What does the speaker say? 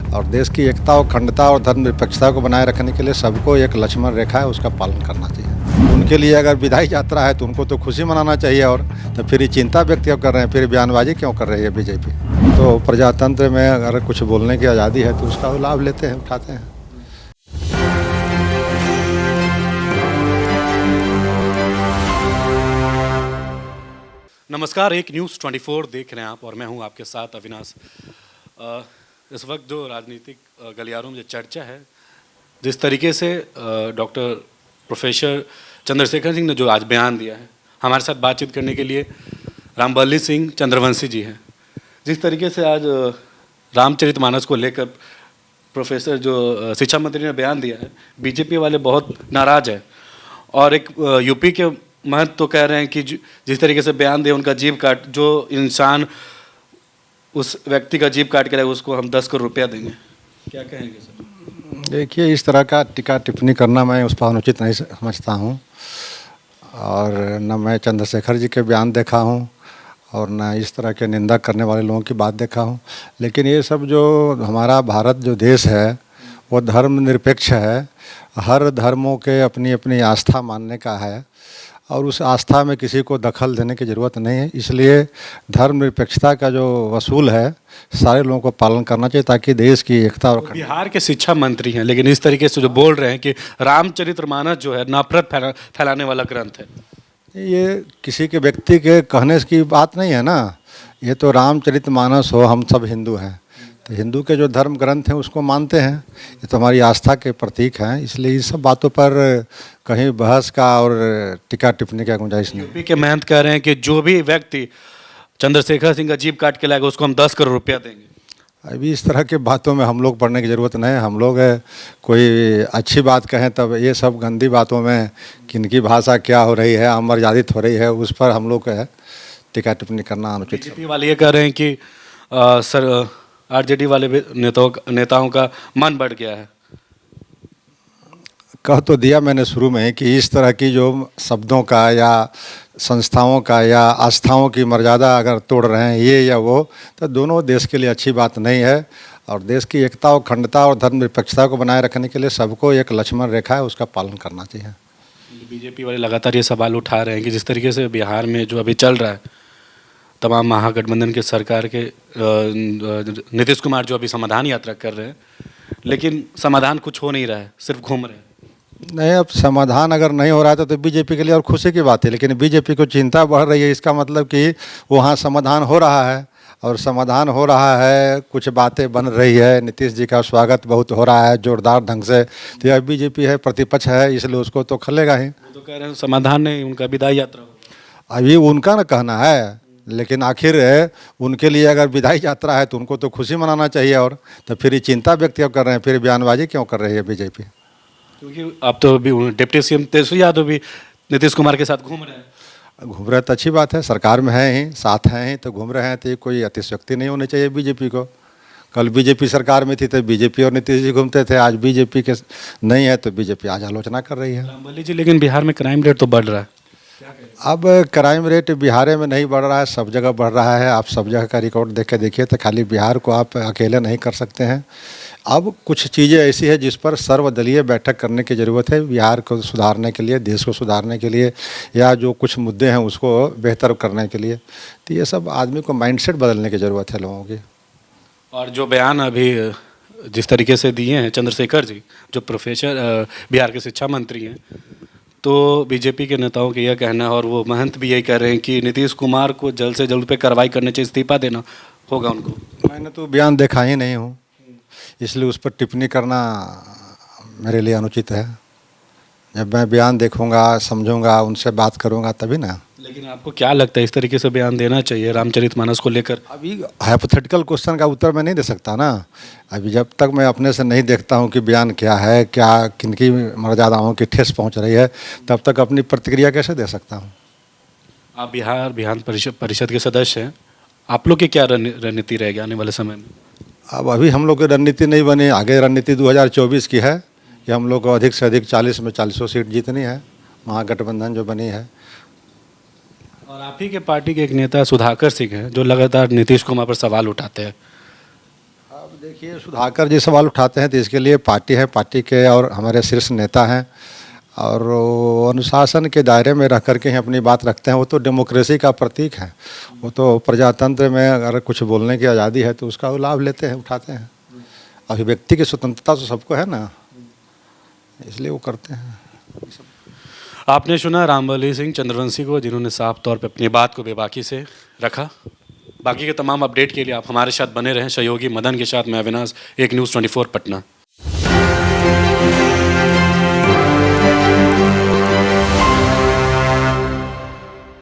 और देश की एकता और अखंडता और धर्मनिरपेक्षता को बनाए रखने के लिए सबको एक लक्ष्मण रेखा है, उसका पालन करना चाहिए। उनके लिए अगर विदाई यात्रा है तो उनको तो खुशी मनाना चाहिए, और तो फिर ये चिंता व्यक्त क्यों कर रहे हैं, फिर बयानबाजी क्यों कर रही है बीजेपी। तो प्रजातंत्र में अगर कुछ बोलने की आज़ादी है तो उसका लाभ लेते हैं, उठाते हैं। नमस्कार, एक न्यूज़ 24 देख रहे हैं आप और मैं हूं आपके साथ अविनाश। इस वक्त जो राजनीतिक गलियारों में जो चर्चा है, जिस तरीके से डॉक्टर प्रोफेसर चंद्रशेखर सिंह ने जो आज बयान दिया है, हमारे साथ बातचीत करने के लिए रामबल्ली सिंह चंद्रवंशी जी हैं। जिस तरीके से आज रामचरितमानस को लेकर प्रोफेसर जो शिक्षा मंत्री ने बयान दिया है, बीजेपी वाले बहुत नाराज़ है और एक यूपी के महंत तो कह रहे हैं कि जिस तरीके से बयान दिया उनका जीभ काट, जो इंसान उस व्यक्ति का जीभ काट के लाएगा उसको हम 10 करोड़ रुपया देंगे। क्या कहेंगे सर? देखिए, इस तरह का टीका टिप्पणी करना मैं उस पर अनुचित नहीं समझता हूँ, और न मैं चंद्रशेखर जी के बयान देखा हूँ और न इस तरह के निंदा करने वाले लोगों की बात देखा हूँ। लेकिन ये सब जो हमारा भारत जो देश है वो धर्मनिरपेक्ष है, हर धर्मों के अपनी अपनी आस्था मानने का है और उस आस्था में किसी को दखल देने की ज़रूरत नहीं है। इसलिए धर्मनिरपेक्षता का जो वसूल है सारे लोगों को पालन करना चाहिए, ताकि देश की एकता और बिहार के शिक्षा मंत्री हैं, लेकिन इस तरीके से जो बोल रहे हैं कि रामचरितमानस जो है नफरत फैलाने वाला ग्रंथ है। ये किसी के व्यक्ति के कहने की बात नहीं है ना। ये तो रामचरितमानस हो, हम सब हिंदू हैं तो हिंदू के जो धर्म ग्रंथ हैं उसको मानते हैं। ये तो हमारी आस्था के प्रतीक हैं, इसलिए इस सब बातों पर कहीं बहस का और टीका टिप्पणी का गुंजाइश नहीं। यूपी के महंत कह रहे हैं कि जो भी व्यक्ति चंद्रशेखर सिंह का जीभ काट के लाएगा उसको हम 10 करोड़ रुपया देंगे। अभी इस तरह के बातों में हम लोग पढ़ने की ज़रूरत नहीं है। हम लोग कोई अच्छी बात कहें तब ये सब गंदी बातों में किनकी भाषा क्या हो रही है, अमर्यादित हो रही है, उस पर हम लोग टीका टिप्पणी करना अनुचित। बीजेपी वाले ये कह रहे हैं कि सर आरजेडी वाले नेताओं का मन बढ़ गया है। कह तो दिया मैंने शुरू में कि इस तरह की जो शब्दों का या संस्थाओं का या आस्थाओं की मर्यादा अगर तोड़ रहे हैं ये या वो, तो दोनों देश के लिए अच्छी बात नहीं है। और देश की एकता और अखंडता और धर्मनिरपेक्षता को बनाए रखने के लिए सबको एक लक्ष्मण रेखा है, उसका पालन करना चाहिए। बीजेपी वाले लगातार ये सवाल उठा रहे हैं कि जिस तरीके से बिहार में जो अभी चल रहा है, तमाम महागठबंधन के सरकार के नीतीश कुमार जो अभी समाधान यात्रा कर रहे हैं, लेकिन समाधान कुछ हो नहीं रहा है, सिर्फ घूम रहे हैं। नहीं, अब समाधान अगर नहीं हो रहा था तो बीजेपी के लिए और खुशी की बात है, लेकिन बीजेपी को चिंता बढ़ रही है। इसका मतलब कि वहाँ समाधान हो रहा है, और समाधान हो रहा है, कुछ बातें बन रही है, नीतीश जी का स्वागत बहुत हो रहा है जोरदार ढंग से। तो यह बीजेपी है, प्रतिपक्ष है, इसलिए उसको तो खलेगा ही। वो तो कह रहे हैं समाधान नहीं, उनका विदाई यात्रा हो। अभी उनका ना कहना है, लेकिन आखिर उनके लिए अगर विदाई यात्रा है तो उनको तो खुशी मनाना चाहिए, और तो फिर ये चिंता व्यक्त क्यों कर रहे हैं, फिर बयानबाजी क्यों कर रही है बीजेपी। क्योंकि अब तो अभी डिप्टी सीएम तेजस्वी यादव भी नीतीश कुमार के साथ घूम रहे हैं। घूम रहे तो अच्छी बात है, सरकार में है ही, साथ हैं ही तो घूम रहे हैं, तो ये कोई अतिशयोक्ति नहीं होनी चाहिए बीजेपी को। कल बीजेपी सरकार में थी तो बीजेपी और नीतीश जी घूमते थे, आज बीजेपी के नहीं है तो बीजेपी आज आलोचना कर रही है। रामबल्ली जी, लेकिन बिहार में क्राइम रेट तो बढ़ रहा है। अब क्राइम रेट बिहार में नहीं बढ़ रहा है, सब जगह बढ़ रहा है। आप सब जगह का रिकॉर्ड देख के देखिए, तो खाली बिहार को आप अकेले नहीं कर सकते हैं। अब कुछ चीज़ें ऐसी है जिस पर सर्वदलीय बैठक करने की ज़रूरत है, बिहार को सुधारने के लिए, देश को सुधारने के लिए, या जो कुछ मुद्दे हैं उसको बेहतर करने के लिए। तो ये सब आदमी को माइंडसेट बदलने की ज़रूरत है लोगों की। और जो बयान अभी जिस तरीके से दिए हैं चंद्रशेखर जी, जो प्रोफेसर बिहार के शिक्षा मंत्री हैं, तो बीजेपी के नेताओं का यह कहना है और वो महंत भी यही कह रहे हैं कि नीतीश कुमार को जल्द से जल्द पे कार्रवाई करने चाहिए, इस्तीफा देना होगा उनको। मैंने तो बयान देखा ही नहीं हूँ, इसलिए उस पर टिप्पणी करना मेरे लिए अनुचित है। जब मैं बयान देखूंगा, समझूंगा, उनसे बात करूंगा तभी ना। लेकिन आपको क्या लगता है इस तरीके से बयान देना चाहिए रामचरितमानस को लेकर? अभी हाइपोथेटिकल क्वेश्चन का उत्तर मैं नहीं दे सकता ना। अभी जब तक मैं अपने से नहीं देखता हूँ कि बयान क्या है, क्या किनकी मर्यादाओं की ठेस पहुँच रही है, तब तक अपनी प्रतिक्रिया कैसे दे सकता हूँ। आप बिहार विधान परिषद के सदस्य हैं, आप लोग की क्या रणनीति रहेगी आने वाले समय में? अब अभी हम लोग की रणनीति नहीं बनी, आगे रणनीति 2024 की है कि हम लोग को अधिक से अधिक 40 में 40 सीट जीतनी है, महागठबंधन जो बनी है। और आप ही के पार्टी के एक नेता सुधाकर सिंह हैं जो लगातार नीतीश कुमार पर सवाल उठाते हैं। अब देखिए, सुधाकर जी सवाल उठाते हैं तो इसके लिए पार्टी है, पार्टी के और हमारे शीर्ष नेता हैं और वो अनुशासन के दायरे में रह करके ही अपनी बात रखते हैं। वो तो डेमोक्रेसी का प्रतीक है, वो तो प्रजातंत्र में अगर कुछ बोलने की आज़ादी है तो उसका वो लाभ लेते हैं, उठाते हैं। अभिव्यक्ति की स्वतंत्रता तो सबको है ना, इसलिए वो करते हैं। आपने सुना रामबली सिंह चंद्रवंशी को, जिन्होंने साफ तौर पे अपनी बात को बेबाकी से रखा। बाकी के तमाम अपडेट के लिए आप हमारे साथ बने रहें। सहयोगी मदन के साथ मैं अविनाश, एक न्यूज़ 24 पटना।